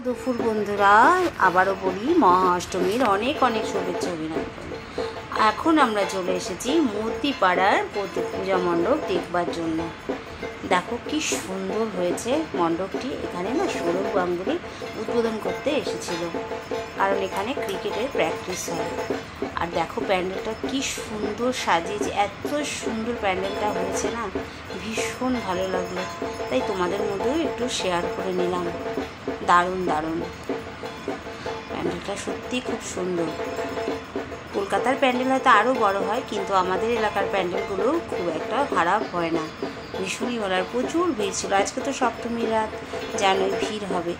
দুপুর বন্ধুরা, আবারও বলি মহাষ্টমীর অনেক অনেক শুভেচ্ছা অভিনন্দন। এখন আমরা চলে এসেছি মূর্তিপাড়ার পূজা মণ্ডপ দেখবার জন্য। দেখো কি সুন্দর হয়েছে মণ্ডপটি। এখানে না সৌরভ গাঙ্গুলি উদ্বোধন করতে এসেছিল, কারণ এখানে ক্রিকেটের প্র্যাকটিস হয়। আর দেখো প্যান্ডেলটা কি সুন্দর সাজিয়েছে, এত সুন্দর প্যান্ডেলটা হয়েছে না, ভীষণ ভালো লাগলো। তাই তোমাদের মধ্যেও একটু শেয়ার করে নিলাম। দারুণ দারুণ প্যান্ডেলটা, সত্যি খুব সুন্দর। কলকাতার প্যান্ডেল হয়তো আরও বড় হয়, কিন্তু আমাদের এলাকার প্যান্ডেলগুলো খুব একটা খারাপ হয় না, ভীষণই ভালো। আর প্রচুর ভিড় ছিল। আজকে তো সপ্তমী রাত, জানোই ভিড় হবে,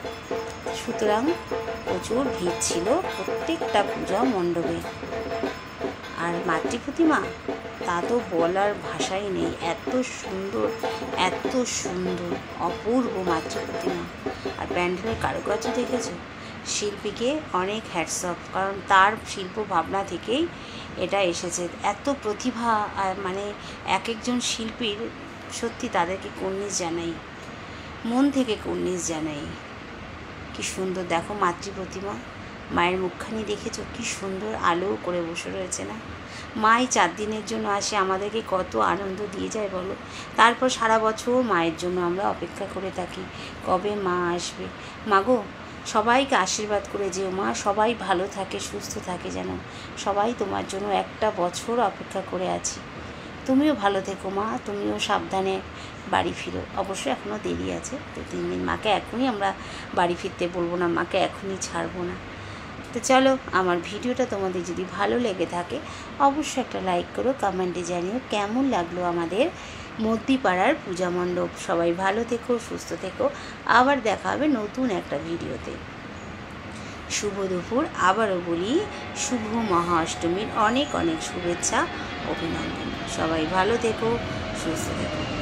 সুতরাং প্রচুর ভিড় ছিল প্রত্যেকটা পূজা মণ্ডপে। আর মাতৃ প্রতিমা, তা তো বলার ভাষাই নেই, এত সুন্দর এত সুন্দর, অপূর্ব মাতৃ প্রতিমা। আর প্যান্ডেলের কারুকার্য দেখেছো, শিল্পীকে অনেক হ্যাটস অফ, কারণ তার শিল্প ভাবনা থেকেই এটা এসেছে। এত প্রতিভা, মানে এক একজন শিল্পীর, সত্যি তাদেরকে কুর্নিশ জানাই, মন থেকে কুর্নিশ জানাই। কি সুন্দর দেখো মাতৃ প্রতিমা, মায়ের মুখখানি দেখেছো কি সুন্দর আলো করে বসে রয়েছে না। মাই 4 দিনের জন্য আসে, আমাদেরকে কত আনন্দ দিয়ে যায় বলো। তারপর সারা বছর মায়ের জন্য আমরা অপেক্ষা করে থাকি, কবে মা আসবে। মাগো, সবাইকে আশীর্বাদ করে যেও মা, সবাই ভালো থাকে সুস্থ থাকে, যেন সবাই তোমার জন্য একটা বছর অপেক্ষা করে আছি। তুমিও ভালো থেকো মা, তুমিও সাবধানে বাড়ি ফিরো। অবশ্যই এখনও দেরি আছে, 2-3 দিন। মাকে এখনই আমরা বাড়ি ফিরতে বলবো না, মাকে এখনই ছাড়বো না। তো চলো, আমার ভিডিওটা তোমাদের যদি ভালো লেগে থাকে অবশ্যই একটা লাইক করো, কমেন্টে জানিও কেমন লাগলো আমাদের মূর্তিপাড়ার পূজা মণ্ডপ। সবাই ভালো থেকো সুস্থ থেকো, আবার দেখা হবে নতুন একটা ভিডিওতে। শুভ দুপুর, আবারও বলি শুভ মহাষ্টমীর অনেক অনেক শুভেচ্ছা অভিনন্দন। সবাই ভালো থেকো সুস্থ থেকো।